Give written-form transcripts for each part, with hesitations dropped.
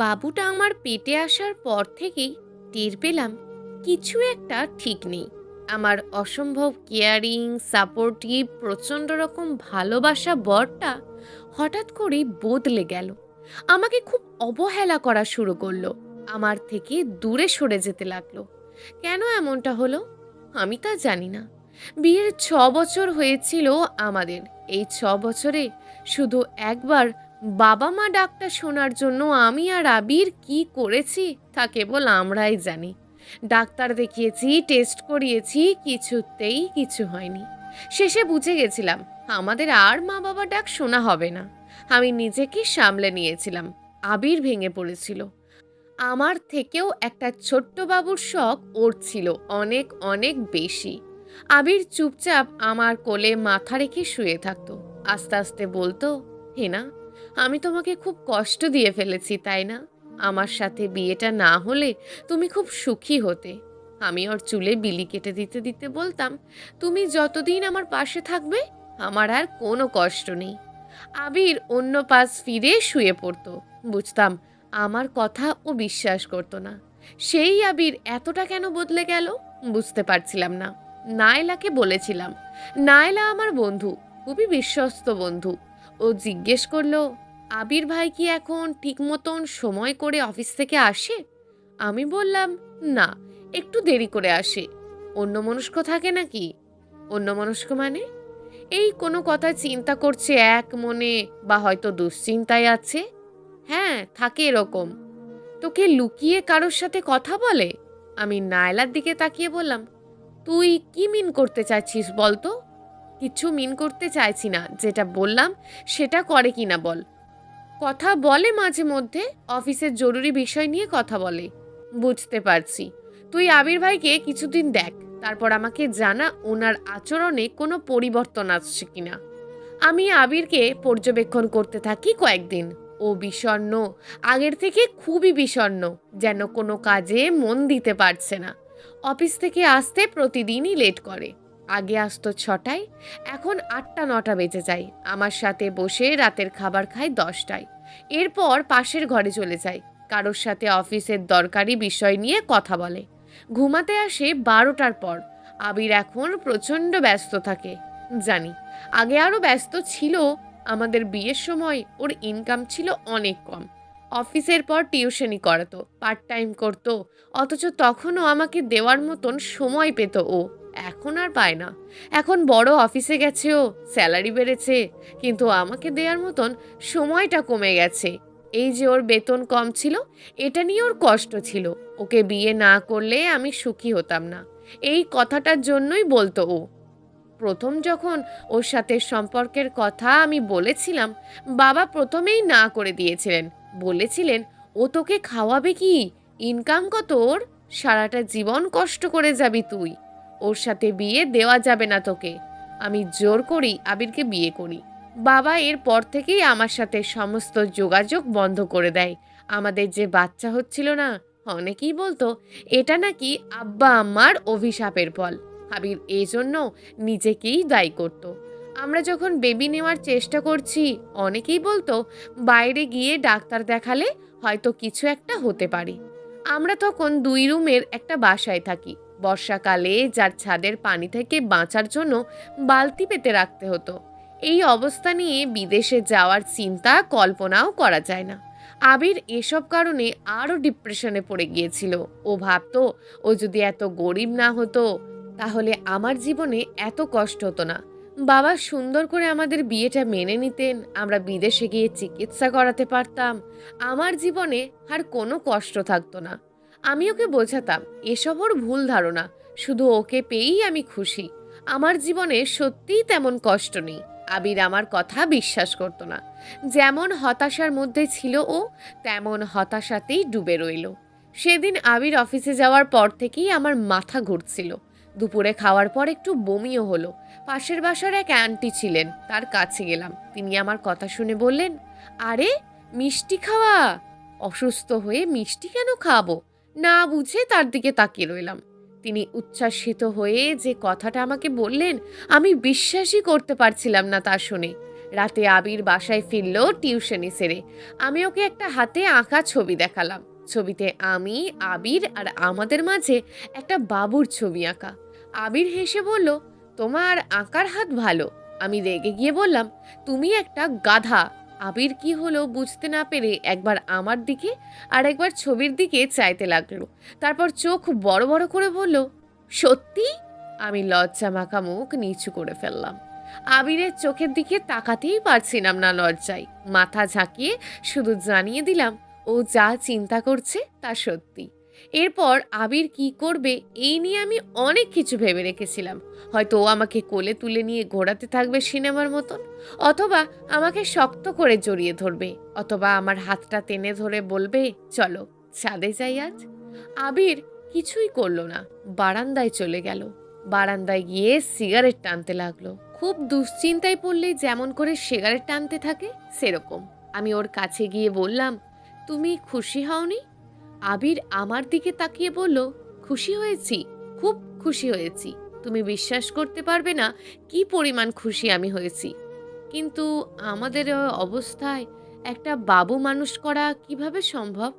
বাবুটা আমার পেটে আসার পর থেকেই টের পেলাম কিছু একটা ঠিক নেই। আমার অসম্ভব কেয়ারিং, সাপোর্টিভ, প্রচণ্ড রকম ভালোবাসা বরটা হঠাৎ করেই বদলে গেল। আমাকে খুব অবহেলা করা শুরু করলো, আমার থেকে দূরে সরে যেতে লাগলো। কেন এমনটা হলো আমি তা জানি না। বিয়ের 6 বছর হয়েছিল আমাদের। এই 6 বছরে শুধু একবার বাবা মা ডাকটা শোনার জন্য আমি আর আবির কি করেছি তা কেবল আমরাই জানি। ডাক্তার দেখিয়েছি, টেস্ট করিয়েছি, কিছুতেই কিছু হয়নি। শেষে বুঝে গেছিলাম আমাদের আর মা বাবা ডাক শোনা হবে না। আমি নিজেকে সামলে নিয়েছিলাম। আবির ভেঙে পড়েছিল। আমার থেকেও একটা ছোট্ট বাবুর শখ ওর ছিল অনেক অনেক বেশি। আবির চুপচাপ আমার কোলে মাথা রেখে শুয়ে থাকতো। আস্তে আস্তে বলতো, হেনা, আমি তোমাকে খুব কষ্ট দিয়ে ফেলেছি তাই না? আমার সাথে বিয়েটা না হলে তুমি খুব সুখী হতে। আমি ওর চুলে বিলি কেটে দিতে দিতে বলতাম, তুমি যতদিন আমার পাশে থাকবে আমার আর কোনো কষ্ট নেই। আবির অন্য পাশ ফিরে শুয়ে পড়তো। বুঝতাম আমার কথা ও বিশ্বাস করতো না। সেই আবির এতটা কেন বদলে গেল বুঝতে পারছিলাম না। নায়লাকে বলেছিলাম। নায়লা আমার বন্ধু, খুবই বিশ্বস্ত বন্ধু। ও জিজ্ঞেস করলো, আবির ভাই কি এখন ঠিক মতন সময় করে অফিস থেকে আসে? আমি বললাম, না, একটু দেরি করে আসে। অন্যমনস্ক থাকে নাকি? অন্যমনস্ক মানে? এই কোনো কথা চিন্তা করছে এক মনে, বা হয়তো দুশ্চিন্তায় আছে। হ্যাঁ, থাকে এরকম। তোকে লুকিয়ে কারোর সাথে কথা বলে? আমি নায়লার দিকে তাকিয়ে বললাম, তুই কি মিন করতে চাইছিস বলতো? কিছু মিন করতে চাইছি না, যেটা বললাম সেটা করে কিনা বল। কথা বলে মাঝে মধ্যে, অফিসের জরুরি বিষয় নিয়ে কথা বলে। বুঝতে পারছি। তুই আবির ভাইকে কিছুদিন দেখ, তারপর আমাকে জানা ওনার আচরণে কোনো পরিবর্তন আসছে কিনা। আমি আবিরকে পর্যবেক্ষণ করতে থাকি কয়েকদিন। ও বিষণ্ণ, আগের থেকে খুবই বিষণ্ণ, যেন কোনো কাজে মন দিতে পারছে না। অফিস থেকে আসতে প্রতিদিনই লেট করে। আগে আসতো 6টায়, এখন 8টা-9টা বেজে যায়। আমার সাথে বসে রাতের খাবার খায় 10টায়। এরপর পাশের ঘরে চলে যায়, কারোর সাথে অফিসের দরকারি বিষয় নিয়ে কথা বলে। ঘুমাতে আসে 12টার পর। আবির এখন প্রচণ্ড ব্যস্ত থাকে, জানি। আগে আরও ব্যস্ত ছিল। আমাদের বিয়ের সময় ওর ইনকাম ছিল অনেক কম। অফিসের পর টিউশনি করাতো, পার্ট টাইম করতো, অথচ তখনও আমাকে দেওয়ার মতন সময় পেত ও। এখন আর পায় না। এখন বড় অফিসে গেছে, ও স্যালারি বেড়েছে, কিন্তু আমাকে দেওয়ার মতন সময়টা কমে গেছে। এই যে ওর বেতন কম ছিল, এটা নিয়ে ওর কষ্ট ছিল। ওকে বিয়ে না করলে আমি সুখী হতাম না, এই কথাটার জন্যই বলতো ও। প্রথম যখন ওর সাথে সম্পর্কের কথা আমি বলেছিলাম, বাবা প্রথমেই না করে দিয়েছিলেন। বলেছিলেন, ও তোকে খাওয়াবে কি? ইনকাম কত ওর? সারাটা জীবন কষ্ট করে যাবি তুই। ওর সাথে বিয়ে দেওয়া যাবে না তোকে। আমি জোর করি আবিরকে বিয়ে করি। বাবা এর পর থেকেই আমার সাথে সমস্ত যোগাযোগ বন্ধ করে দেয়। আমাদের যে বাচ্চা হচ্ছিল না, অনেকেই বলতো এটা নাকি আব্বা আম্মার অভিশাপের ফল। আবির এই জন্য নিজেকেই দায়ী করত। আমরা যখন বেবি নেওয়ার চেষ্টা করছি, অনেকেই বলতো বাইরে গিয়ে ডাক্তার দেখালে হয়তো কিছু একটা হতে পারে। আমরা তখন 2 রুমের একটা বাসায় থাকি। বর্ষাকালে যার ছাদের পানি থেকে বাঁচার জন্য বালতি পেতে রাখতে হতো। এই অবস্থা নিয়ে বিদেশে যাওয়ার চিন্তা কল্পনাও করা যায় না। আবির এসব কারণে আরও ডিপ্রেশনে পড়ে গিয়েছিল। ও ভাবতো, ও যদি এত গরিব না হতো তাহলে আমার জীবনে এত কষ্ট হতো না। বাবা সুন্দর করে আমাদের বিয়েটা মেনে নিতেন, আমরা বিদেশে গিয়ে চিকিৎসা করাতে পারতাম, আমার জীবনে আর কোনো কষ্ট থাকতো না। আমি ওকে বোঝাতাম এসব ওর ভুল ধারণা, শুধু ওকে পেয়েই আমি খুশি। আমার জীবনে সত্যিই তেমন কষ্ট নেই। আবির আমার কথা বিশ্বাস করতো না। যেমন হতাশার মধ্যে ছিল ও, তেমন হতাশাতেই ডুবে রইল। সেদিন আবির অফিসে যাওয়ার পর থেকেই আমার মাথা ঘুরছিল। দুপুরে খাওয়ার পর একটু বমিও হলো। পাশের বাসার এক আন্টি ছিলেন, তার কাছে গেলাম। তিনি আমার কথা শুনে বললেন, আরে, মিষ্টি খাওয়া? অসুস্থ হয়ে মিষ্টি কেন খাওয়াবো? না বুঝে তার দিকে তাকিয়ে রইলাম। তিনি উচ্ছ্বাসিত হয়ে যে কথাটা আমাকে বললেন, আমি বিশ্বাসই করতে পারছিলাম না তা শুনে। রাতে আবির বাসায় ফিরল টিউশনি সেরে। আমি ওকে একটা হাতে আঁকা ছবি দেখালাম। ছবিতে আমি, আবির আর আমাদের মাঝে একটা বাবুর ছবি আঁকা। আবির হেসে বলল, তোমার আঁকার হাত ভালো। আমি রেগে গিয়ে বললাম, তুমি একটা গাধা। আবির কি হলো বুঝতে না পেরে একবার আমার দিকে আর একবার ছবির দিকে চাইতে লাগলো। তারপর চোখ বড় বড় করে বলল, সত্যি? আমি লজ্জা মাখা মুখ নিচু করে ফেললাম। আবিরের চোখের দিকে তাকাতেই পারছিলাম না লজ্জায়। মাথা ঝাঁকিয়ে শুধু জানিয়ে দিলাম, ও যা চিন্তা করছে তা সত্যি। এরপর আবির কি করবে এই নিয়ে আমি অনেক কিছু ভেবে রেখেছিলাম। হয়তো ও আমাকে কোলে তুলে নিয়ে ঘোরাতে থাকবে সিনেমার মতন, অথবা আমাকে শক্ত করে জড়িয়ে ধরবে, অথবা আমার হাতটা টেনে ধরে বলবে, চলো ছাদে যাই আজ। আবির কিছুই করলো না, বারান্দায় চলে গেল। বারান্দায় গিয়ে সিগারেট টানতে লাগলো। খুব দুশ্চিন্তায় পড়লেই যেমন করে সিগারেট টানতে থাকে সেরকম। আমি ওর কাছে গিয়ে বললাম, তুমি খুশি হওনি? আবির আমার দিকে তাকিয়ে বলল, খুশি হয়েছি, খুব খুশি হয়েছি। তুমি বিশ্বাস করতে পারবে না কি পরিমাণ খুশি আমি হয়েছি। কিন্তু আমাদের অবস্থায় একটা বাবু মানুষ করা কিভাবে সম্ভব?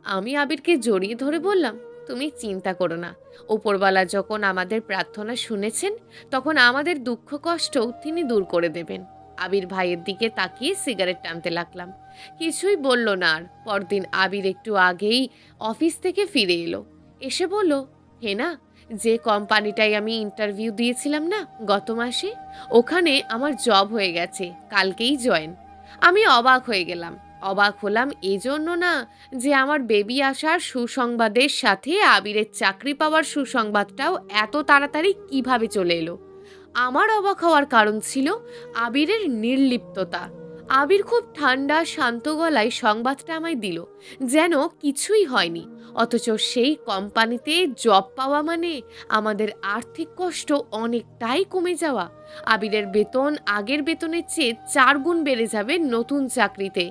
আমি আবিরকে জড়িয়ে ধরে বললাম, তুমি চিন্তা করো না। ওপরওয়ালা যখন আমাদের প্রার্থনা শুনেছেন, তখন আমাদের দুঃখ কষ্ট তিনি দূর করে দেবেন। আবির ভাইয়ের দিকে তাকিয়ে সিগারেট টানতে লাগলাম। কিছুই বলল না আর। পরদিন আবির একটু আগেই অফিস থেকে ফিরে এলো। এসে বলল, হেনা, যে কোম্পানিটায় আমি ইন্টারভিউ দিয়েছিলাম না গত মাসে, ওখানে আমার জব হয়ে গেছে, কালকেই জয়েন। আমি অবাক হয়ে গেলাম। অবাক হলাম এজন্য না যে আমার বেবি আসার সুসংবাদের সাথে আবিরের চাকরি পাওয়ার সুসংবাদটাও এত তাড়াতাড়ি কিভাবে চলে এলো। আমার অবাক হওয়ার কারণ ছিল আবিরের নির্লিপ্ততা। আবির খুব ঠান্ডা শান্ত গলায় সংবাদটা আমায় দিল, যেন কিছুই হয়নি। অথচ সেই কোম্পানিতে জব পাওয়া মানে আমাদের আর্থিক কষ্ট অনেকটাই কমে যাওয়া। আবিরের বেতন আগের বেতনের চেয়ে 4 গুণ বেড়ে যাবে নতুন চাকরিতে।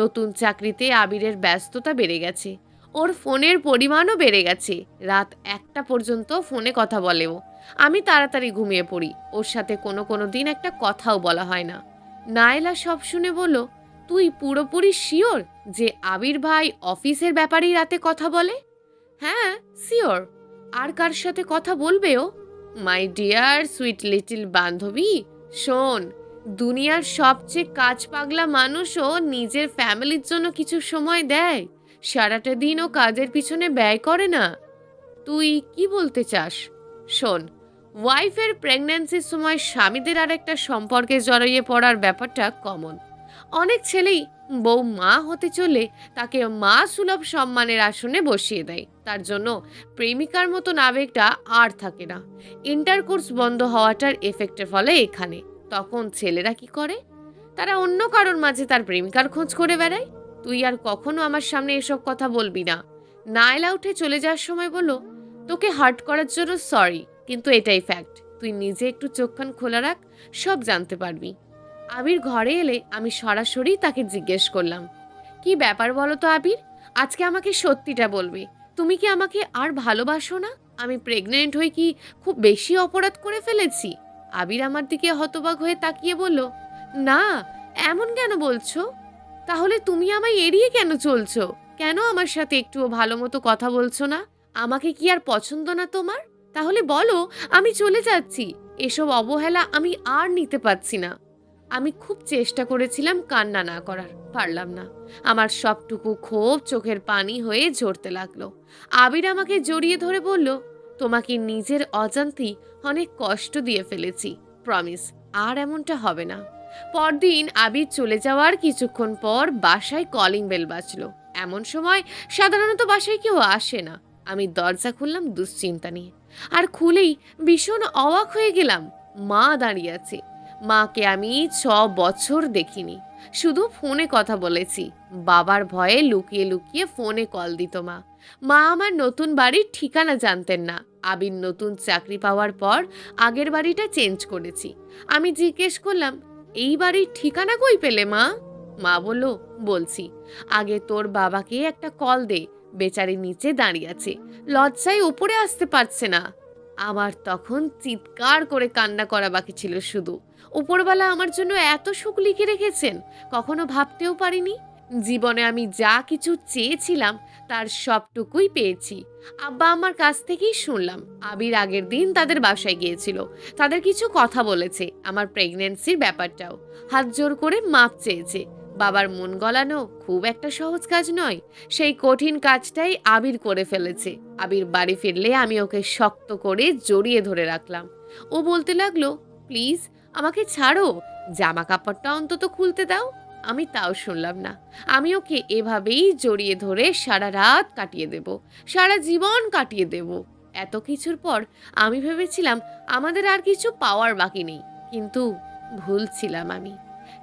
নতুন চাকরিতে আবিরের ব্যস্ততা বেড়ে গেছে, ওর ফোনের পরিমাণও বেড়ে গেছে। রাত 1টা পর্যন্ত ফোনে কথা বলে ও। আমি তাড়াতাড়ি ঘুমিয়ে পড়ি। ওর সাথে কোনো দিন একটা কথাও বলা হয় না। নায়লা সব শুনে বলল, তুই পুরোপুরি শিওর যে আবির ভাই অফিসের ব্যাপারেই রাতে কথা বলে? হ্যাঁ, শিওর। আর কার সাথে কথা বলবে ও? মাই ডিয়ার সুইট লিটল বান্ধবী, শোন, দুনিয়ার সবচেয়ে কাজ পাগলা মানুষও নিজের ফ্যামিলির জন্য কিছু সময় দেয়। সারাটা দিন ও কাজের পিছনে ব্যয় করে না। তুই কি বলতে চাস? শোন, ওয়াইফের প্রেগন্যান্সির সময় স্বামীদের আর একটা সম্পর্কে জড়িয়ে পড়ার ব্যাপারটা কমন। অনেক ছেলেই বউ মা হতে চলে তাকে মা সুলভ সম্মানের আসনে বসিয়ে দেয়। তার জন্য প্রেমিকার মতন আবেগটা আর থাকে না। ইন্টারকোর্স বন্ধ হওয়াটার এফেক্টের ফলে এখানে। তখন ছেলেরা কি করে? তারা অন্য কারোর মাঝে তার প্রেমিকার খোঁজ করে বেড়ায়। তুই আর কখনো আমার সামনে এসব কথা বলবি না। নায়লা উঠে চলে যাওয়ার সময় বলল, তোকে হার্ট করার জন্য সরি, কিন্তু এটাই ফ্যাক্ট। তুই নিজে একটু চোখ কান খোলা রাখ, সব জানতে পারবি। আবির ঘরে এলে আমি সরাসরি তাকে জিজ্ঞেস করলাম, কি ব্যাপার বলো তো আবির? আজকে আমাকে সত্যিটা বলবে। তুমি কি আমাকে আর ভালোবাসো না? আমি প্রেগনেন্ট হয়ে কি খুব বেশি অপরাধ করে ফেলেছি? আবির আমার দিকে হতবাক হয়ে তাকিয়ে বলল, না, এমন কেন বলছো? তাহলে তুমি আমায় এড়িয়ে কেন চলছো? কেন আমার সাথে একটুও ভালো মতো কথা বলছো না? আমাকে কি আর পছন্দ না তোমার? তাহলে বলো, আমি চলে যাচ্ছি। এসব অবহেলা আমি আর নিতে পারছি না। আমি খুব চেষ্টা করেছিলাম কান্না না করার, পারলাম না। আমার সবটুকু ক্ষোভ চোখের পানি হয়ে ঝরতে লাগলো। আবির আমাকে জড়িয়ে ধরে বলল, তোমাকে নিজের অজান্তেই অনেক কষ্ট দিয়ে ফেলেছি। প্রমিস, আর এমনটা হবে না। পরদিন আবির চলে যাওয়ার কিছুক্ষণ পর বাসায় কলিং বেল বাজলো। এমন সময় সাধারণত বাসায় কেউ আসে না। আমি দরজা খুললাম দুশ্চিন্তা নিয়ে, আর খুলেই ভীষণ অবাক হয়ে গেলাম। মা দাঁড়িয়ে আছে। মাকে আমি 6 বছর দেখিনি, শুধু ফোনে কথা বলেছি। বাবার ভয়ে লুকিয়ে লুকিয়ে ফোনে কল দিত মা। মা আমার নতুন বাড়ির ঠিকানা জানতেন না। আবির নতুন চাকরি পাওয়ার পর আগের বাড়িটা চেঞ্জ করেছি। আমি জিজ্ঞেস করলাম, এই বাড়ির ঠিকানা কই পেলে মা? মা বলল, বলছি, আগে তোর বাবাকে একটা কল দে, বেচারি নিচে দাঁড়িয়ে আছে, লজ্জায় উপরে আসতে পারছে না। আমার তখন চিৎকার করে কান্না করা বাকি ছিল শুধু। উপরওয়ালা আমার জন্য এত সুখ লিখে রেখেছেন কখনো ভাবতেও পারিনি। জীবনে আমি যা কিছু চেয়েছিলাম তার সবটুকুই পেয়েছি। আব্বা আমার কাছ থেকেই শুনলাম আবির আগের দিন তাদের বাসায় গিয়েছিল। তাদের কিছু কথা বলেছে, আমার প্রেগনেন্সির ব্যাপারটাও। হাত জোর করে মাপ চেয়েছে। বাবার মন গলানো খুব একটা সহজ কাজ নয়। সেই কঠিন কাজটাই আবির করে ফেলেছে। আবির বাড়ি ফিরলে আমি ওকে শক্ত করে জড়িয়ে ধরে রাখলাম। ও বলতে লাগলো, প্লিজ আমাকে ছাড়ো, জামা কাপড়টা অন্তত খুলতে দাও। আমি তাও শুনলাম না। আমি ওকে এভাবেই জড়িয়ে ধরে সারা রাত কাটিয়ে দেব, সারা জীবন কাটিয়ে দেব। এত কিছুর পর আমি ভেবেছিলাম আমাদের আর কিছু পাওয়ার বাকি নেই, কিন্তু ভুল ছিলাম আমি।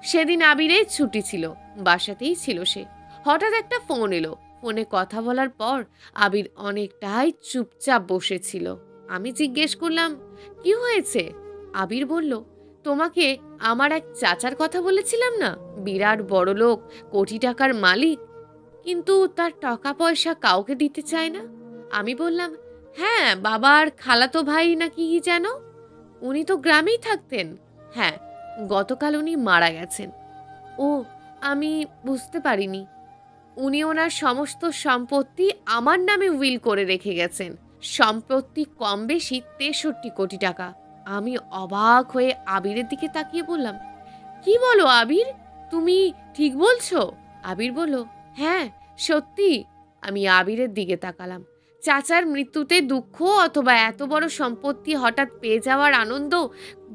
সেদিন আবিরের ছুটি ছিল, বাসাতেই ছিল সে। হঠাৎ একটা ফোন এলো। ফোনে কথা বলার পর আবির অনেকটাই চুপচাপ বসেছিল। আমি জিজ্ঞেস করলাম, কি হয়েছে? আবির বলল, তোমাকে আমার এক চাচার কথা বলেছিলাম না, বিরাট বড় লোক, কোটি টাকার মালিক, কিন্তু তার টাকা পয়সা কাউকে দিতে চায় না। আমি বললাম, হ্যাঁ, বাবার খালাতো ভাই নাকি যেন, উনি তো গ্রামেই থাকতেন। হ্যাঁ, গতকাল উনি মারা গেছেন। ও, আমি বুঝতে পারিনি। উনি ওনার সমস্ত সম্পত্তি আমার নামে উইল করে রেখে গেছেন। সম্পত্তি কম বেশি 63 কোটি টাকা। আমি অবাক হয়ে আবিরের দিকে তাকিয়ে বললাম, কি বলো আবির, তুমি ঠিক বলছো? আবির বলল, হ্যাঁ সত্যি। আমি আবিরের দিকে তাকালাম। চাচার মৃত্যুতে দুঃখ অথবা এত বড় সম্পত্তি হঠাৎ পেয়ে যাওয়ার আনন্দ,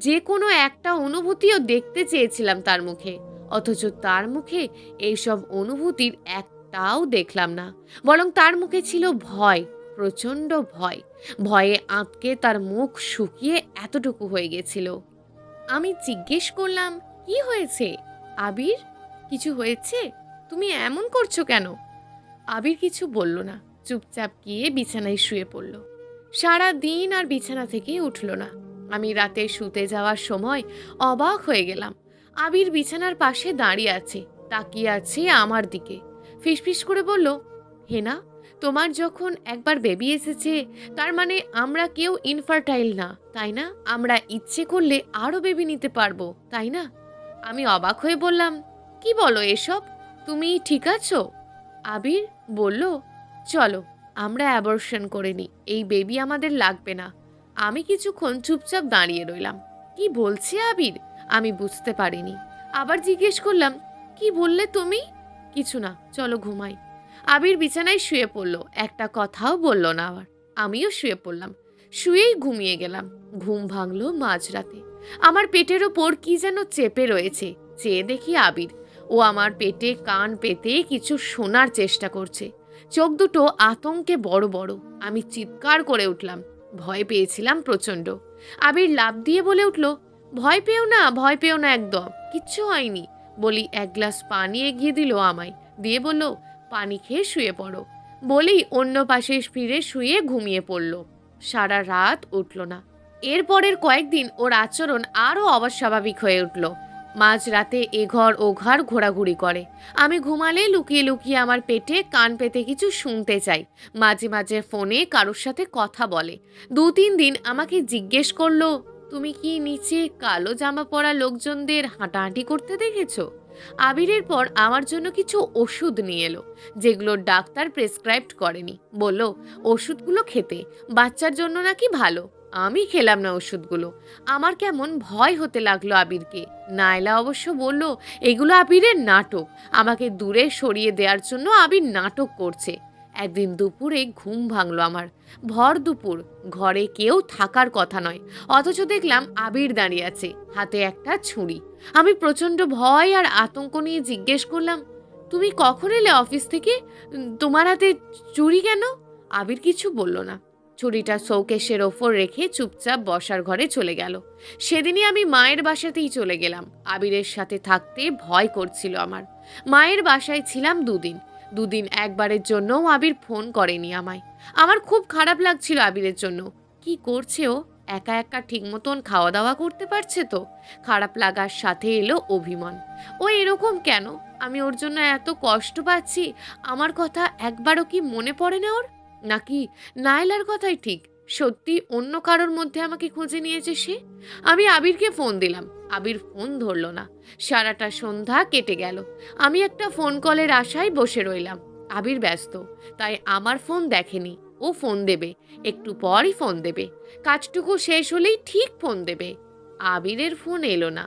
যে কোনো একটা অনুভূতিও দেখতে চেয়েছিলাম তার মুখে। অথচ তার মুখে এইসব অনুভূতির একটাও দেখলাম না। বরং তার মুখে ছিল ভয়, প্রচণ্ড ভয়। ভয়ে আঁতকে তার মুখ শুকিয়ে এতটুকু হয়ে গেছিল। আমি জিজ্ঞেস করলাম, কি হয়েছে আবির? কিছু হয়েছে? তুমি এমন করছো কেন? আবির কিছু বলল না, চুপচাপ গিয়ে বিছানায় শুয়ে পড়ল। সারা দিন আর বিছানা থেকে উঠল না। আমি রাতে শুতে যাওয়ার সময় অবাক হয়ে গেলাম। আবির বিছানার পাশে দাঁড়িয়ে আছে, তাকিয়ে আছে আমার দিকে। ফিসফিস করে বলল, হেনা, তোমার যখন একবার বেবি এসেছে, তার মানে আমরা কেউ ইনফার্টাইল না, তাই না? আমরা ইচ্ছে করলে আরও বেবি নিতে পারবো, তাই না? আমি অবাক হয়ে বললাম, কি বলো এসব? তুমি ঠিক আছো? আবির বলল, চলো আমরা অ্যাবর্শন করে নিই, এই বেবি আমাদের লাগবে না। আমি কিছুক্ষণ চুপচাপ দাঁড়িয়ে রইলাম। কি বলছে আবির? আমি বুঝতে পারিনি। আবার জিজ্ঞেস করলাম, কি বললে তুমি? কিছু না, চলো ঘুমাই। আবির বিছানায় শুয়ে পড়ল, একটা কথাও বলল না। আবার আমিও শুয়ে পড়লাম। শুয়েই ঘুমিয়ে গেলাম। ঘুম ভাঙলো মাঝরাতে। আমার পেটের ওপর কি যেন চেপে রয়েছে। চেয়ে দেখি আবির। ও আমার পেটে কান পেতে কিছু শোনার চেষ্টা করছে। চোখ দুটো আতঙ্কে বড় বড়। আমি চিৎকার করে উঠলাম। ভয় পেয়েছিলাম প্রচণ্ড। আবির লাফ দিয়ে বলে উঠল, ভয় পেও না, ভয় পেও না, একদম কিচ্ছু হয়নি। বলি এক গ্লাস পানি এগিয়ে দিল আমায়, দিয়ে বলল, পানি খেয়ে শুয়ে পড়ো। বলেই অন্য পাশে ফিরে শুয়ে ঘুমিয়ে পড়ল। সারা রাত উঠল না। এরপরের কয়েকদিন ওর আচরণ আরও অস্বাভাবিক হয়ে উঠল। মাঝরাতে এঘর ওঘর ঘোরাঘুরি করে। আমি ঘুমালে লুকিয়ে লুকিয়ে আমার পেটে কান পেতে কিছু শুনতে চাই। মাঝে মাঝে ফোনে কারোর সাথে কথা বলে। 2-3 দিন আমাকে জিজ্ঞেস করলো, তুমি কি নিচে কালো জামা পরা লোকজনদের হাঁটাহাঁটি করতে দেখেছো? আবিরের পর আমার জন্য কিছু ওষুধ নিয়ে এলো, যেগুলো ডাক্তার প্রেসক্রাইব করেনি। বলল ওষুধগুলো খেতে, বাচ্চার জন্য নাকি ভালো। আমি খেলাম না ওষুধগুলো। আমার কেমন ভয় হতে লাগলো আবিরকে। নায়লা অবশ্য বলল এগুলো আবিরের নাটক, আমাকে দূরে সরিয়ে দেওয়ার জন্য আবির নাটক করছে। একদিন দুপুরে ঘুম ভাঙলো আমার। ভর দুপুর, ঘরে কেউ থাকার কথা নয়, অথচ দেখলাম আবির দাঁড়িয়ে আছে, হাতে একটা ছুরি। আমি প্রচণ্ড ভয় আর আতঙ্ক নিয়ে জিজ্ঞেস করলাম, তুমি কখন এলে অফিস থেকে? তোমার হাতে ছুরি কেন? আবির কিছু বলল না। ছুরিটা শোকেসের ওপর রেখে চুপচাপ বসার ঘরে চলে গেল। সেদিনই আমি মায়ের বাসাতেই চলে গেলাম। আবিরের সাথে থাকতে ভয় করছিল আমার। মায়ের বাসায় ছিলাম 2 দিন। 2 দিন একবারের জন্যও আবির ফোন করেনি আমায়। আমার খুব খারাপ লাগছিল আবিরের জন্য। কি করছে ও? একা একা ঠিক মতন খাওয়া দাওয়া করতে পারছে তো? খারাপ লাগার সাথে এলো অভিমান। ও এরকম কেন? আমি ওর জন্য এত কষ্ট পাচ্ছি, আমার কথা একবারও কি মনে পড়ে না ওর? নাকি নায়লার কথাই ঠিক? সত্যি অন্য কারোর মধ্যে আমাকে খুঁজে নিয়েছে সে? আমি আবিরকে ফোন দিলাম। আবির ফোন ধরল না। সারাটা সন্ধ্যা কেটে গেল। আমি একটা ফোন কলের আশায় বসে রইলাম। আবির ব্যস্ত, তাই আমার ফোন দেখেনি। ও ফোন দেবে, একটু পরই ফোন দেবে, কাজটুকু শেষ হলেই ঠিক ফোন দেবে। আবিরের ফোন এলো না।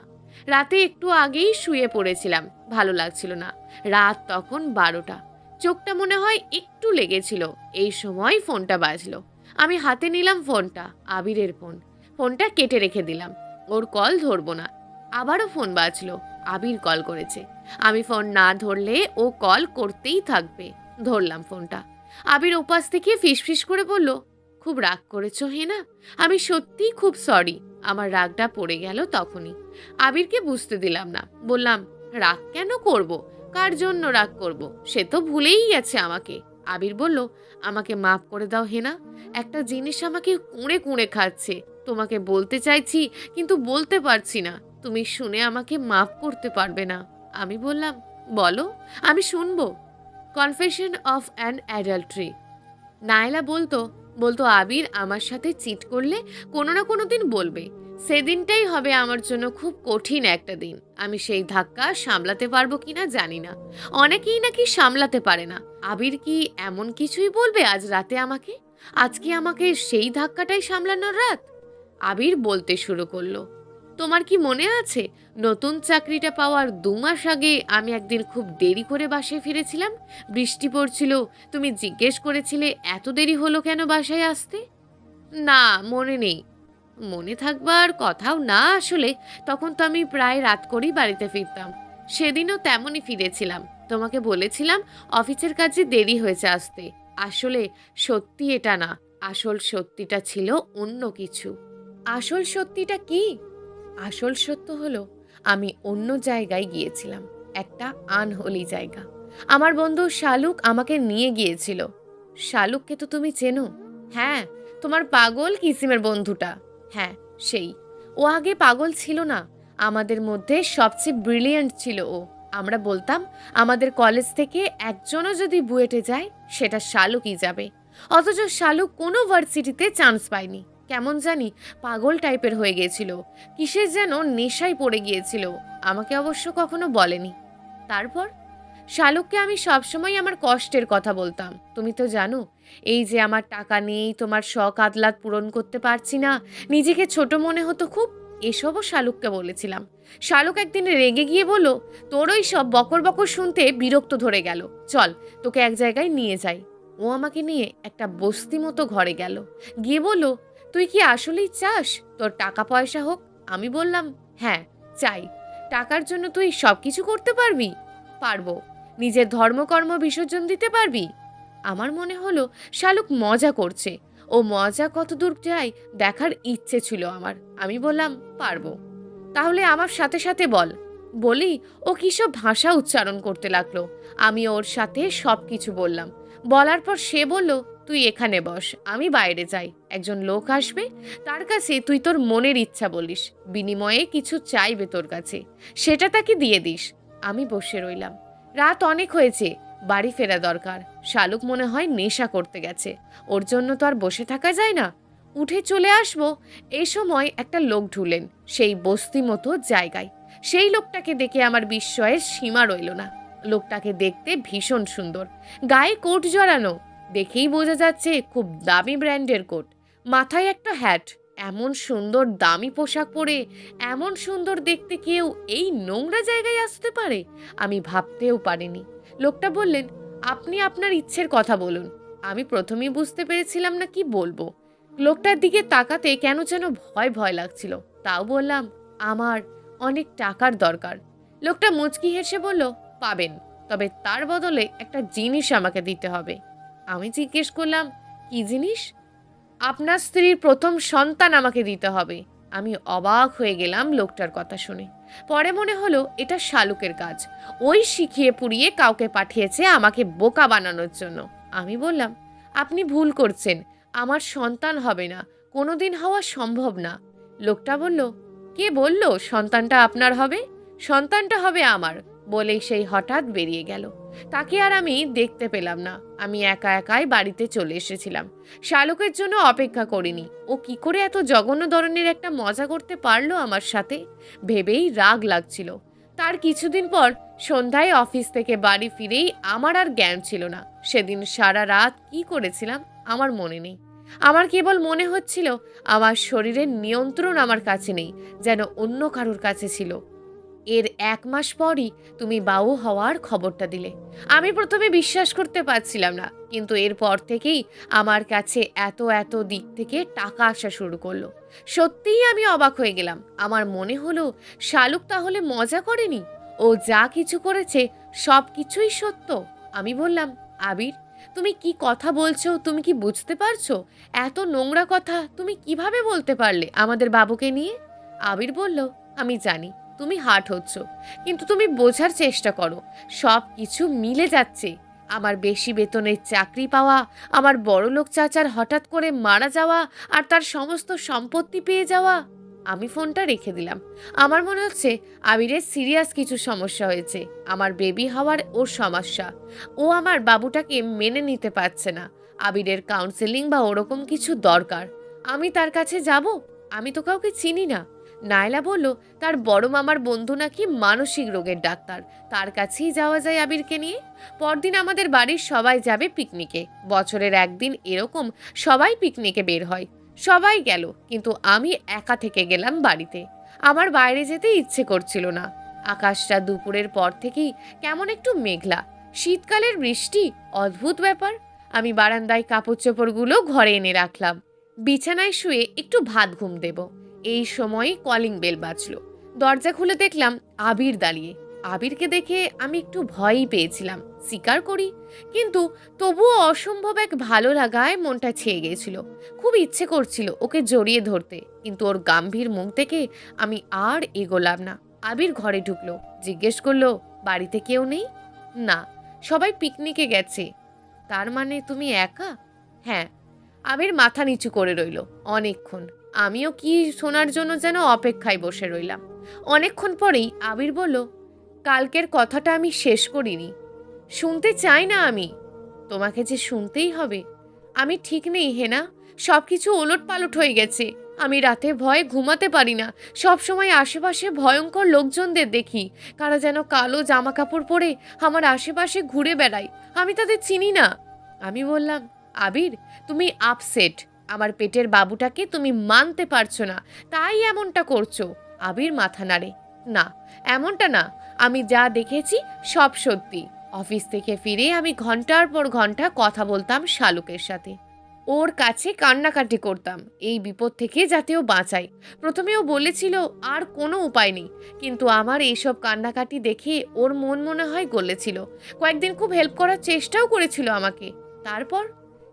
রাতে একটু আগেই শুয়ে পড়েছিলাম, ভালো লাগছিল না। রাত তখন 12টা। চোখটা মনে হয় একটু লেগেছিল। এই সময় ফোনটা বাজলো। আমি হাতে নিলাম ফোনটা, আবিরের ফোন। ফোনটা কেটে রেখে দিলাম, ওর কল ধরবো না। আবারও ফোন বাজলো, আবির কল করেছে। আমি ফোন না ধরলে ও কল করতেই থাকবে। ধরলাম ফোনটা। আবির ওপাশ থেকে ফিসফিস করে বলল, খুব রাগ করেছো হেনা? আমি সত্যিই খুব সরি। আমার রাগটা পড়ে গেল তখনই। আবিরকে বুঝতে দিলাম না, বললাম, রাগ কেন করব? কার জন্য রাগ করব? সে তো ভুলেই গেছে আমাকে। আবির বলল, আমাকে মাফ করে দাও হেনা। একটা জিনিস আমাকে কুঁড়ে কুঁড়ে খাচ্ছে। তোমাকে বলতে চাইছি, কিন্তু বলতে পারছি না। তুমি শুনে আমাকে মাফ করতে পারবে না? আমি বললাম, বলো, আমি শুনবো। Confession of an adultery. Naila বলতো বলতো আবির আমার সাথে চিট করলে কোনো না কোনো দিন বলবে। সেদিনটাই হবে আমার জন্য খুব কঠিন একটা দিন। আমি সেই ধাক্কা সামলাতে পারবো কিনা জানি না। অনেকেই নাকি সামলাতে পারে না। আবির কি এমন কিছুই বলবে আজ রাতে আমাকে? আজকে আমাকে সেই ধাক্কাটাই সামলানোর রাত। আবির বলতে শুরু করলো, তোমার কি মনে আছে নতুন চাকরিটা পাওয়ার 2 মাস আগে আমি একদিন খুব দেরি করে বাসায় ফিরেছিলাম? বৃষ্টি পড়ছিল, তুমি জিজ্ঞেস করেছিলে এত দেরি হলো কেন বাসায় আসতে? না, মনে নেই। মনে থাকবার কথাও না আসলে। তখন তো আমি প্রায় রাত করেই বাড়িতে ফিরতাম। সেদিনও তেমনই ফিরেছিলাম। তোমাকে বলেছিলাম অফিসের কাজে দেরি হয়েছে আসতে। আসলে সত্যি এটা না, আসল সত্যিটা ছিল অন্য কিছু। আসল সত্যিটা কি? আসল সত্য হলো, আমি অন্য জায়গায় গিয়েছিলাম। একটা আনহোলি জায়গা। আমার বন্ধু শালুক আমাকে নিয়ে গিয়েছিল। শালুককে তো তুমি চেনো? হ্যাঁ, তোমার পাগল কিসিমের বন্ধুটা। হ্যাঁ, সেই। ও আগে পাগল ছিল না। আমাদের মধ্যে সবচেয়ে ব্রিলিয়ান্ট ছিল ও। আমরা বলতাম আমাদের কলেজ থেকে একজনও যদি বুয়েটে যায়, সেটা শালুকই যাবে। অথচ শালুক কোনো ভার্সিটিতে চান্স পায়নি। কেমন জানি পাগল টাইপের হয়ে গিয়েছিল। কিসের যেন নেশায় পড়ে গিয়েছিল। আমাকে অবশ্য কখনো বলেনি। তারপর শালুককে আমি সবসময় আমার কষ্টের কথা বলতাম। তুমি তো জানো, এই যে আমার টাকা নেই, তোমার শখ আহ্লাদ পূরণ করতে পারছি না, নিজেকে ছোট মনে হতো খুব। এসবও শালুককে বলেছিলাম। শালুক একদিন রেগে গিয়ে বলল, তোর ওই সব বকর বকর শুনতে বিরক্ত ধরে গেল, চল তোকে এক জায়গায় নিয়ে যাই। ও আমাকে নিয়ে একটা বস্তি মতো ঘরে গেল। গিয়ে বলল, তুই কি আসলেই চাস তোর টাকা পয়সা হোক? আমি বললাম, হ্যাঁ চাই। টাকার জন্য তুই সব কিছু করতে পারবি? পারবো। নিজের ধর্মকর্ম বিসর্জন দিতে পারবি? আমার মনে হলো শালুক মজা করছে। ও মজা কতদূর যায় দেখার ইচ্ছে ছিল আমার। আমি বললাম, পারবো। তাহলে আমার সাথে সাথে বল। বলি, ও কিসব ভাষা উচ্চারণ করতে লাগলো। আমি ওর সাথে সব কিছু বললাম। বলার পর সে বলল, তুই এখানে বস, আমি বাইরে যাই। একজন লোক আসবে, তার কাছে তুই তোর মনের ইচ্ছা বলিস। বিনিময়ে কিছু চাইবে তোর কাছে, সেটা তাকে দিয়ে দিস। আমি বসে রইলাম। রাত অনেক হয়েছে, বাড়ি ফেরা দরকার। শালুক মনে হয় নেশা করতে গেছে। ওর জন্য তো আর বসে থাকা যায় না। উঠে চলে আসবো। এই সময় একটা লোক ঢুলেন সেই বস্তি মতো জায়গায়। সেই লোকটাকে দেখে আমার বিস্ময়ের সীমা রইল না। লোকটাকে দেখতে ভীষণ সুন্দর। গায়ে কোট জড়ানো, দেখেই বোঝা যাচ্ছে খুব দামি ব্র্যান্ডের কোট। মাথায় একটা হ্যাট। এমন সুন্দর দামি পোশাক পরে এমন সুন্দর দেখতে কেউ এই নোংরা জায়গায় আসতে পারে? আমি ভাবতেও পারিনি। লোকটা বললেন, আপনি আপনার ইচ্ছের কথা বলুন। আমি প্রথমেই বুঝতে পেরেছিলাম না কি বলবো। লোকটার দিকে তাকাতে কেন যেন ভয় ভয় লাগছিল। তাও বললাম, আমার অনেক টাকার দরকার। লোকটা মুচকি হেসে বলল, পাবেন, তবে তার বদলে একটা জিনিস আমাকে দিতে হবে। আমি জিজ্ঞেস করলাম, কি জিনিস? আপনার স্ত্রীর প্রথম সন্তান আমাকে দিতে হবে। আমি অবাক হয়ে গেলাম লোকটার কথা শুনে। পরে মনে হলো এটা শালুকের কাজ। ওই শিখিয়ে পুড়িয়ে কাউকে পাঠিয়েছে আমাকে বোকা বানানোর জন্য। আমি বললাম, আপনি ভুল করছেন, আমার সন্তান হবে না, কোনোদিন হওয়া সম্ভব না। লোকটা বলল, কে বলল সন্তানটা আপনার হবে? সন্তানটা হবে আমার। বলেই সেই হঠাৎ বেরিয়ে গেল। তাকে আর আমি দেখতে পেলাম না। আমি একা একাই বাড়িতে চলে এসেছিলাম। শালুকের জন্য অপেক্ষা করিনি। ও কি করে এত জঘন্য ধরনের একটা মজা করতে পারলো আমার সাথে, ভেবেই রাগ লাগছিল। তার কিছুদিন পর সন্ধ্যায় অফিস থেকে বাড়ি ফিরেই আমার আর জ্ঞান ছিল না। সেদিন সারা রাত কি করেছিলাম আমার মনে নেই। আমার কেবল মনে হচ্ছিল আমার শরীরের নিয়ন্ত্রণ আমার কাছে নেই, যেন অন্য কারোর কাছে ছিল। এর ১ মাস পরই তুমি বাউ হওয়ার খবরটা দিলে। আমি প্রথমে বিশ্বাস করতে পারছিলাম না, কিন্তু এরপর থেকেই আমার কাছে এত এত দিক থেকে টাকা আসা শুরু করলো। সত্যিই আমি অবাক হয়ে গেলাম। আমার মনে হলো শালুক তাহলে মজা করেনি, ও যা কিছু করেছে সব কিছুই সত্য। আমি বললাম, আবির, তুমি কি কথা বলছো? তুমি কি বুঝতে পারছো? এত নোংরা কথা তুমি কিভাবে বলতে পারলে আমাদের বাবুকে নিয়ে? আবির বলল, আমি জানি তুমি হার্ট হচ্ছ, কিন্তু তুমি বোঝার চেষ্টা করো, সব কিছু মিলে যাচ্ছে। আমার বেশি বেতনের চাকরি পাওয়া, আমার বড়লোক চাচার হঠাৎ করে মারা যাওয়া, আর তার সমস্ত সম্পত্তি পেয়ে যাওয়া। আমি ফোনটা রেখে দিলাম। আমার মনে হচ্ছে আবিরের সিরিয়াস কিছু সমস্যা হয়েছে। আমার বেবি হওয়ার ওর সমস্যা। ও আমার বাবুটাকে মেনে নিতে পারছে না। আবিরের কাউন্সেলিং বা ওরকম কিছু দরকার। আমি তার কাছে যাব? আমি তো কাউকে চিনি না। নায়লা বলল তার বড় মামার বন্ধু নাকি মানসিক রোগের ডাক্তার, তার কাছেই যাওয়া যায় আবিরকে নিয়ে। পরদিন আমাদের বাড়ির সবাই যাবে পিকনিকে। বছরের একদিন এরকম সবাই পিকনিকে বের হয়। সবাই গেল, কিন্তু আমি একা থেকে গেলাম বাড়িতে। আমার বাইরে যেতে ইচ্ছে করছিল না। আকাশটা দুপুরের পর থেকেই কেমন একটু মেঘলা। শীতকালের বৃষ্টি, অদ্ভুত ব্যাপার। আমি বারান্দায় কাপড় চোপড়গুলো ঘরে এনে রাখলাম। বিছানায় শুয়ে একটু ভাত ঘুম দেব। এই সময় কলিং বেল বাজলো। দরজা খুলে দেখলাম আবির দাঁড়িয়ে। আবিরকে দেখে আমি একটু ভয়ই পেয়েছিলাম, স্বীকার করি, কিন্তু তবুও অসম্ভব এক ভালো লাগায় মনটা ছেয়ে গিয়েছিল। খুব ইচ্ছে করছিল ওকে জড়িয়ে ধরতে, কিন্তু ওর গম্ভীর মুখ দেখে আমি আর এগোলাম না। আবির ঘরে ঢুকলো, জিজ্ঞেস করলো, বাড়িতে কেউ নেই? না, সবাই পিকনিকে গেছে। তার মানে তুমি একা? হ্যাঁ। আবির মাথা নিচু করে রইল অনেকক্ষণ। আমিও কি শোনার জন্য যেন অপেক্ষায় বসে রইলাম। অনেকক্ষণ পরেই আবির বলল, কালকের কথাটা আমি শেষ করিনি। শুনতে চাই না আমি। তোমাকে যে শুনতেই হবে। আমি ঠিক নেই হেনা, সব কিছু ওলট পালট হয়ে গেছে। আমি রাতে ভয়ে ঘুমাতে পারি না। সব সময় আশেপাশে ভয়ঙ্কর লোকজনদের দেখি, কারা যেন কালো জামা কাপড় পরে আমার আশেপাশে ঘুরে বেড়ায়। আমি তাদের চিনি না। আমি বললাম, আবির, তুমি আপসেট। আমার পেটের বাবুটাকে তুমি মানতে পারছো না, তাই এমনটা করছো। আবির মাথা নাড়ে, না, এমনটা না। আমি যা দেখেছি সব সত্যি। অফিস থেকে ফিরে আমি ঘন্টার পর ঘন্টা কথা বলতাম শালুকের সাথে। ওর কাছে কান্নাকাটি করতাম এই বিপদ থেকে যাতে ও বাঁচায়। প্রথমে ও বলেছিল আর কোনো উপায় নেই, কিন্তু আমার এইসব কান্নাকাটি দেখে ওর মন মনে হয় গলেছিল। কয়েকদিন খুব হেল্প করার চেষ্টাও করেছিল আমাকে। তারপর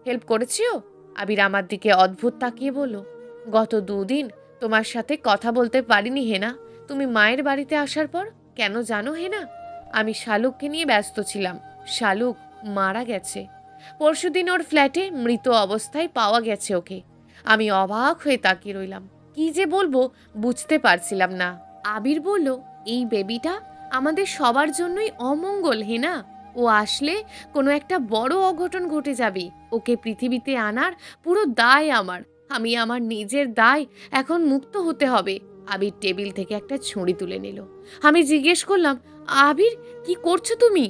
হেল্প করেছিও? আবির আমার দিকে অদ্ভুত তাকিয়ে বলল, গত 2 দিন তোমার সাথে কথা বলতে পারিনি হেনা, তুমি মায়ের বাড়িতে আসার পর। কেন জানো হেনা? আমি শালুককে নিয়ে ব্যস্ত ছিলাম। শালুক মারা গেছে। পরশুদিন ওর ফ্ল্যাটে মৃত অবস্থায় পাওয়া গেছে ওকে। আমি অবাক হয়ে তাকিয়ে রইলাম। কি যে বলবো বুঝতে পারছিলাম না। আবির বলল, এই বেবিটা আমাদের সবার জন্যই অমঙ্গল হেনা। ও আসলে কোনো একটা বড় অঘটন ঘটে যাবে। ওকে পৃথিবীতে আনার পুরো দায় আমার। আমি আমার নিজের দায় এখন মুক্ত হতে হবে। আবির টেবিল থেকে একটা ছুরি তুলে নিল। আমি জিজ্ঞেস করলাম, আবির, কি করছো তুমি?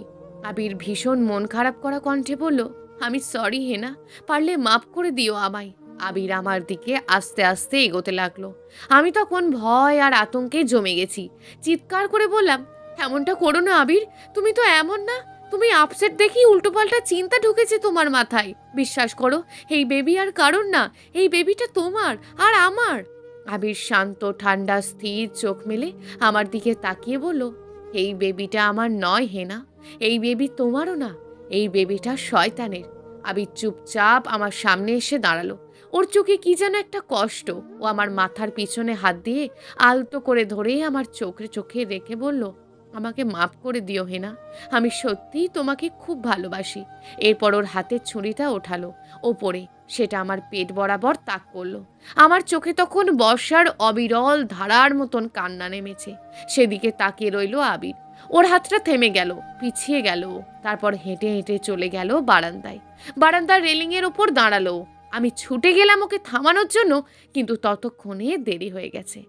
আবির ভীষণ মন খারাপ করা কণ্ঠে বলল, আমি সরি হেনা, পারলে মাফ করে দিও আমায়। আবির আমার দিকে আস্তে আস্তে এগোতে লাগলো। আমি তখন ভয় আর আতঙ্কে জমে গেছি। চিৎকার করে বললাম, এমনটা করো না আবির, তুমি তো এমন না। তুমি আপসেট দেখি উল্টোপাল্টা চিন্তা ঢুকেছে তোমার মাথায়। বিশ্বাস করো, এই বেবি আর কারণ না, এই বেবিটা তোমার আর আমার। আবির শান্ত ঠান্ডা স্থির চোখ মেলে আমার দিকে তাকিয়ে বলল, এই বেবিটা আমার নয় হেনা, এই বেবি তোমারও না, এই বেবিটা শয়তানের। আবির চুপচাপ আমার সামনে এসে দাঁড়ালো। ওর চোখে কি যেন একটা কষ্ট। ও আমার মাথার পিছনে হাত দিয়ে আলতো করে ধরে আমার চোখে চোখে রেখে বলল, আমাকে মাফ করে দিও হেনা, আমি সত্যিই তোমাকে খুব ভালোবাসি। এরপর ওর হাতের ছুরিটা ওঠালো ওপরে, সেটা আমার পেট বরাবর তাক করলো। আমার চোখে তখন বর্ষার অবিরল ধারার মতন কান্না নেমেছে। সেদিকে তাকিয়ে রইল আবির। ওর হাতটা থেমে গেল, পিছিয়ে গেল। তারপর হেঁটে হেঁটে চলে গেল বারান্দায়। বারান্দার রেলিংয়ের ওপর দাঁড়ালো। আমি ছুটে গেলাম ওকে থামানোর জন্য, কিন্তু ততক্ষণে দেরি হয়ে গেছে।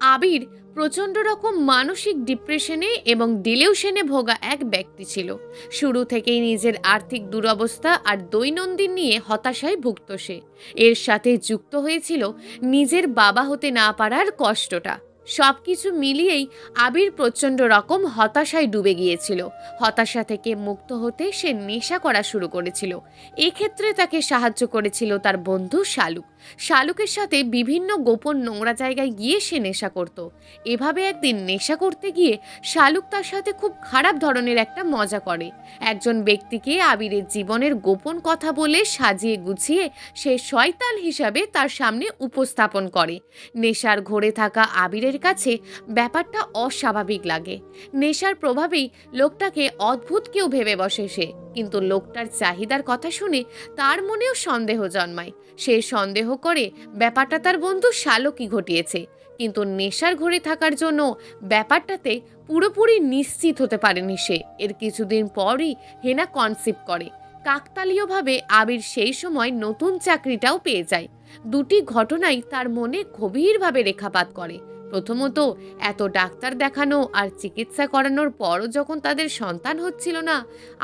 আবির প্রচণ্ড রকম মানসিক ডিপ্রেশনে এবং ডিলিউশনে ভোগা এক ব্যক্তি ছিল। শুরু থেকেই নিজের আর্থিক দুরবস্থা আর দৈনন্দিন নিয়ে হতাশায় ভুগত সে। এর সাথে যুক্ত হয়েছিল নিজের বাবা হতে না পারার কষ্টটা। সব কিছু মিলিয়েই আবির প্রচণ্ড রকম হতাশায় ডুবে গিয়েছিল। হতাশা থেকে মুক্ত হতে সে নেশা করা শুরু করেছিল। এক্ষেত্রে তাকে সাহায্য করেছিল তার বন্ধু শালুক। শালুকের সাথে বিভিন্ন গোপন নোংরা জায়গায় গিয়ে সে নেশা করত। এভাবে একদিন নেশা করতে গিয়ে শালুক তার সাথে খুব খারাপ ধরনের একটা মজা করে। একজন ব্যক্তিকে আবিরের জীবনের গোপন কথা বলে সাজিয়ে গুছিয়ে সে শয়তান হিসাবে তার সামনে উপস্থাপন করে। নেশার ঘোরে থাকা আবিরের কাছে ব্যাপারটা অস্বাভাবিক লাগে। নেশার প্রভাবেই লোকটাকে অদ্ভুত কেউ ভেবে বসে সে। কিন্তু লোকটার চাহিদার কথা শুনে তার মনেও সন্দেহ জন্মায়। সে সন্দেহ করে ব্যাপারটা তার বন্ধু শালকই ঘটিয়েছে। কিন্তু নেশার ঘরে থাকার জন্য ব্যাপারটাতে পুরোপুরি নিশ্চিত হতে পারেনি সে। এর কিছুদিন পরই হেনা কনসিভ করে। কাকতালীয়ভাবে আবির সেই সময় নতুন চাকরিটাও পেয়ে যায়। দুটি ঘটনাই তার মনে গভীরভাবে রেখাপাত করে। প্রথমত, এত ডাক্তার দেখানো আর চিকিৎসা করানোর পরও যখন তাদের সন্তান হচ্ছিল না,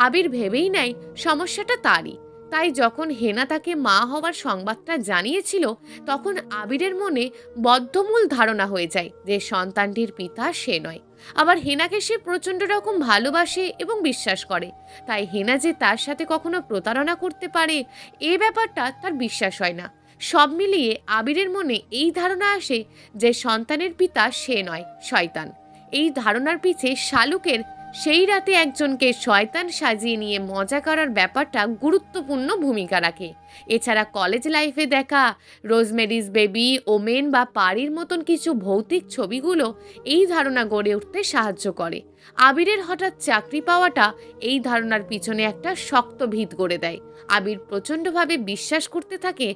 আবির ভেবেই নেয় সমস্যাটা তারই। তাই যখন হেনা তাকে মা হওয়ার সংবাদটা জানিয়েছিল, তখন আবিরের মনে বদ্ধমূল ধারণা হয়ে যায় যে সন্তানটির পিতা সে নয়। আবার হেনাকে সে প্রচণ্ড রকম ভালোবাসে এবং বিশ্বাস করে। তাই হেনা যে তার সাথে কখনো প্রতারণা করতে পারে, এ ব্যাপারটা তার বিশ্বাস হয় না। সব মিলিয়ে আবিরের মনে এই ধারণা আসে যে সন্তানের পিতা সে নয়, শয়তান। এই ধারণার পিছে শালুকের সেই রাতে একজনকে শয়তান সাজিয়ে নিয়ে মজা করার ব্যাপারটা গুরুত্বপূর্ণ ভূমিকা রাখে। এছাড়া কলেজ লাইফে দেখা রোজমেরিজ বেবি, ওমেন বা পারির মতন কিছু ভৌতিক ছবিগুলো এই ধারণা গড়ে উঠতে সাহায্য করে। আবিরের হঠাৎ চাকরি পাওয়াটা এই ধারণার পিছনে একটা শক্ত ভিত গড়ে দেয়। আবির প্রচণ্ডভাবে বিশ্বাস করতে থাকে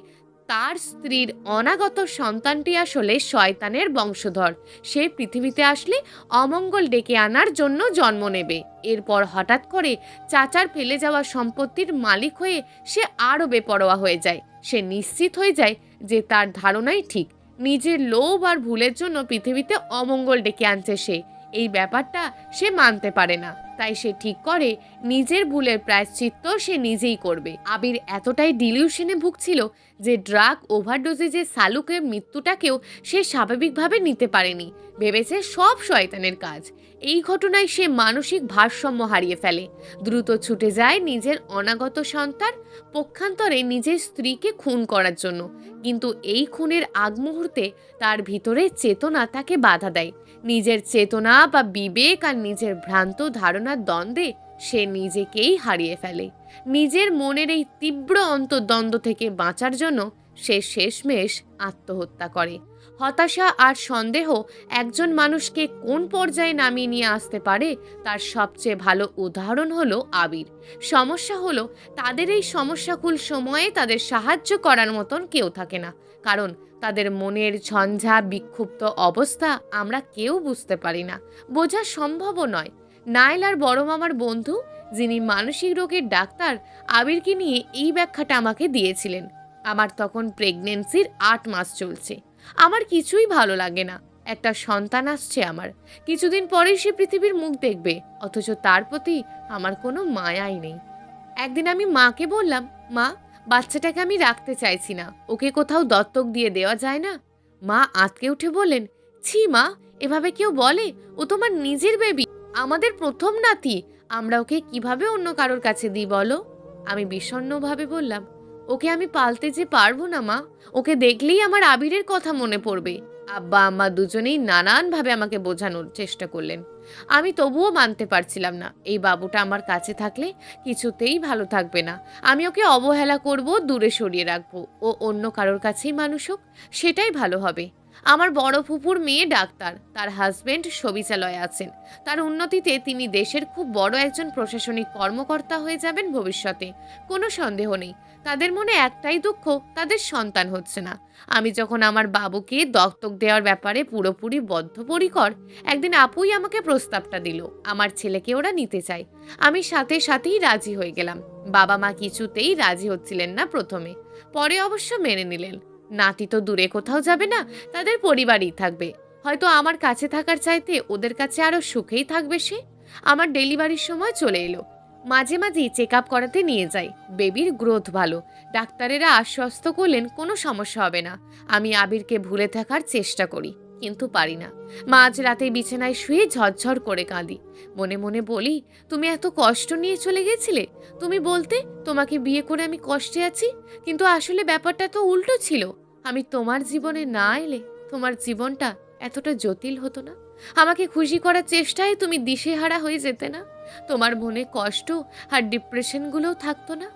তার স্ত্রীর অনাগত সন্তানটি আসলে শয়তানের বংশধর। সে পৃথিবীতে আসলে অমঙ্গল ডেকে আনার জন্য জন্ম নেবে। এরপর হঠাৎ করে চাচার ফেলে যাওয়া সম্পত্তির মালিক হয়ে সে আরও বেপরোয়া হয়ে যায়। সে নিশ্চিত হয়ে যায় যে তার ধারণাই ঠিক। নিজের লোভ আর ভুলের জন্য পৃথিবীতে অমঙ্গল ডেকে আনছে সে। এই ব্যাপারটা সে মানতে পারে না। তাই সে ঠিক করে নিজের ভুলের প্রায়শ্চিত্ত সে নিজেই করবে। আবির এতটাই ডিলিউশনে ভুগছিল যে ড্রাগ ওভারডোজে যে শালুকের মৃত্যুটাকেও সে স্বাভাবিকভাবে নিতে পারেনি। ভেবেছে সব শয়তানের কাজ। এই ঘটনায় সে মানসিক ভারসাম্য হারিয়ে ফেলে। দ্রুত ছুটে যায় নিজের অনাগত সন্তান, পক্ষান্তরে নিজের স্ত্রীকে খুন করার জন্য। কিন্তু এই খুনের আগ মুহূর্তে তার ভিতরে চেতনা তাকে বাধা দেয়। নিজের চেতনা বা বিবেক আর নিজের ভ্রান্ত ধারণার দ্বন্দ্বে সে নিজেকেই হারিয়ে ফেলে। নিজের মনের এই তীব্র অন্তর্দ্বন্দ্ব থেকে বাঁচার জন্য সে শেষমেশ আত্মহত্যা করে। হতাশা আর সন্দেহ একজন মানুষকে কোন পর্যায়ে নামিয়ে নিয়ে আসতে পারে তার সবচেয়ে ভালো উদাহরণ হলো আবির। সমস্যা হলো তাদের এই সমস্যাকুল সময়ে তাদের সাহায্য করার মতন কেউ থাকে না। কারণ তাদের মনের ঝঞ্ঝা, বিক্ষুব্ধ অবস্থা আমরা কেউ বুঝতে পারি না, বোঝা সম্ভবও নয়। নাইলার বড় মামার বন্ধু, যিনি মানসিক রোগের ডাক্তার, আবিরকে নিয়ে এই ব্যাখ্যাটা আমাকে দিয়েছিলেন। আমার তখন প্রেগনেন্সির 8 মাস চলছে। আমার কিছুই ভালো লাগে না। একটা সন্তান আসছে আমার, কিছুদিন পরেই সে পৃথিবীর মুখ দেখবে, অথচ তার প্রতি আমার কোনো মায়াই নেই। একদিন আমি মাকে বললাম, মা, বাচ্চাটাকে আমি রাখতে চাইছি না, ওকে কোথাও দত্তক দিয়ে দেওয়া যায় না? মা আঁতকে উঠে বললেন, ছি মা, এভাবে কেউ বলে? ও তোমার নিজের বেবি, আমাদের প্রথম নাতি। আমরা ওকে কিভাবে অন্য কারোর কাছে দিই বলো? আমি বিষণ্ণভাবে বললাম, ওকে আমি পালতে যে পারবো না মা। ওকে দেখলেই আমার আবিরের কথা মনে পড়বে। আব্বা আম্মা দুজনেই নানানভাবে আমাকে বোঝানোর চেষ্টা করলেন। আমি তবুও মানতে পারছিলাম না। এই বাবুটা আমার কাছে থাকলে কিছুতেই ভালো থাকবে না। আমি ওকে অবহেলা করব, দূরে সরিয়ে রাখবো। ও অন্য কারোর কাছেই মানুষ হোক, সেটাই ভালো হবে। আমার বড় ফুপুর মেয়ে ডাক্তার, তার হাজবেন্ড সবিচালয়ে আছেন। তার উন্নতিতে তিনি দেশের খুব বড় একজন প্রশাসনিক কর্মকর্তা হয়ে যাবেন ভবিষ্যতে, কোনো সন্দেহ নেই। তাদের মনে একটাই দুঃখ, তাদের সন্তান হচ্ছে না। আমি যখন আমার বাবুকে দত্তক দেওয়ার ব্যাপারে পুরোপুরি বদ্ধপরিকর, একদিন আপুই আমাকে প্রস্তাবটা দিল, আমার ছেলেকে ওরা নিতে চায়। আমি সাথে সাথেই রাজি হয়ে গেলাম। বাবা মা কিছুতেই রাজি হচ্ছিলেন না প্রথমে, পরে অবশ্য মেনে নিলেন। নাতি তো দূরে কোথাও যাবে না, তাদের পরিবারই থাকবে। হয়তো আমার কাছে থাকার চাইতে ওদের কাছে আরো সুখেই থাকবে সে। আমার ডেলিভারির সময় চলে এলো। মাঝে মাঝেই চেক আপ করাতে নিয়ে যাই। বেবির গ্রোথ ভালো। ডাক্তারেরা আশ্বস্ত করলেন কোনো সমস্যা হবে না। আমি আবিরকে ভুলে থাকার চেষ্টা করি, কিন্তু পারি না। মাঝ রাতে বিছানায় শুয়ে ঝরঝর করে কাঁদি। মনে মনে বলি, তুমি এত কষ্ট নিয়ে চলে গেছিলে। তুমি বলতে তোমাকে বিয়ে করে আমি কষ্টে আছি, কিন্তু আসলে ব্যাপারটা তো উল্টো ছিল। আমি তোমার জীবনে না এলে তোমার জীবনটা এতটা জটিল হতো না। আমাকে খুশি করার চেষ্টায় তুমি দিশেহারা হয়ে যেতে না। তোমার মনে কষ্ট আর ডিপ্রেশনগুলোও থাকতো না।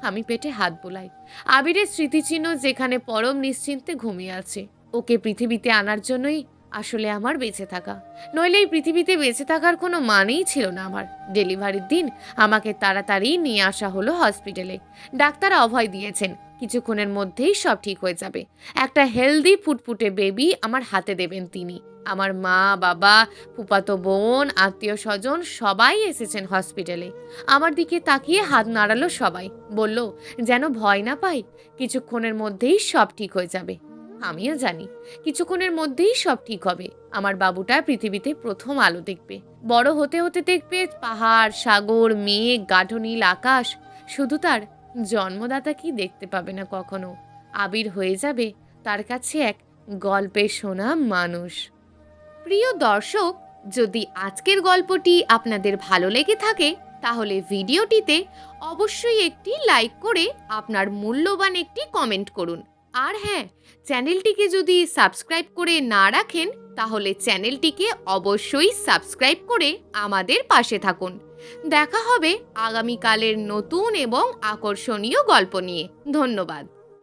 আমি পেটে হাত বোলাই। আবিরের স্মৃতিচিহ্ন যেখানে পরম নিশ্চিন্তে ঘুমিয়ে আছে। ওকে পৃথিবীতে আনার জন্যই আসলে আমার বেঁচে থাকা, নইলে এই পৃথিবীতে বেঁচে থাকার কোনো মানেই ছিল না আমার। ডেলিভারির দিন আমাকে তাড়াতাড়ি নিয়ে আসা হলো হসপিটালে। ডাক্তার অভয় দিয়েছেন কিছুক্ষণের মধ্যেই সব ঠিক হয়ে যাবে। একটা হেলদি ফুটফুটে বেবি আমার হাতে দেবেন তিনি। আমার মা, বাবা, ফুফাতো বোন, আত্মীয় স্বজন সবাই এসেছেন হসপিটালে। আমার দিকে তাকিয়ে হাত নাড়ালো সবাই, বলল যেন ভয় না পাই, কিছুক্ষণের মধ্যেই সব ঠিক হয়ে যাবে। আমিও জানি কিছুক্ষণের মধ্যেই সব ঠিক হবে। আমার বাবুটা পৃথিবীতে প্রথম আলো দেখবে, বড় হতে হতে দেখবে পাহাড়, সাগর, মেঘ, গাঢ় নীল আকাশ। শুধু তার জন্মদাতা কি দেখতে পাবে না কখনো। আবির হয়ে যাবে তার কাছে এক গল্পে শোনা মানুষ। প্রিয় দর্শক, যদি আজকের গল্পটি আপনাদের ভালো লেগে থাকে তাহলে ভিডিওটিতে অবশ্যই একটি লাইক করে আপনার মূল্যবান একটি কমেন্ট করুন। আর হ্যাঁ, চ্যানেলটিকে যদি সাবস্ক্রাইব করে না রাখেন তাহলে চ্যানেলটিকে অবশ্যই সাবস্ক্রাইব করে আমাদের পাশে থাকুন। দেখা হবে আগামীকালের নতুন এবং আকর্ষণীয় গল্প নিয়ে। ধন্যবাদ।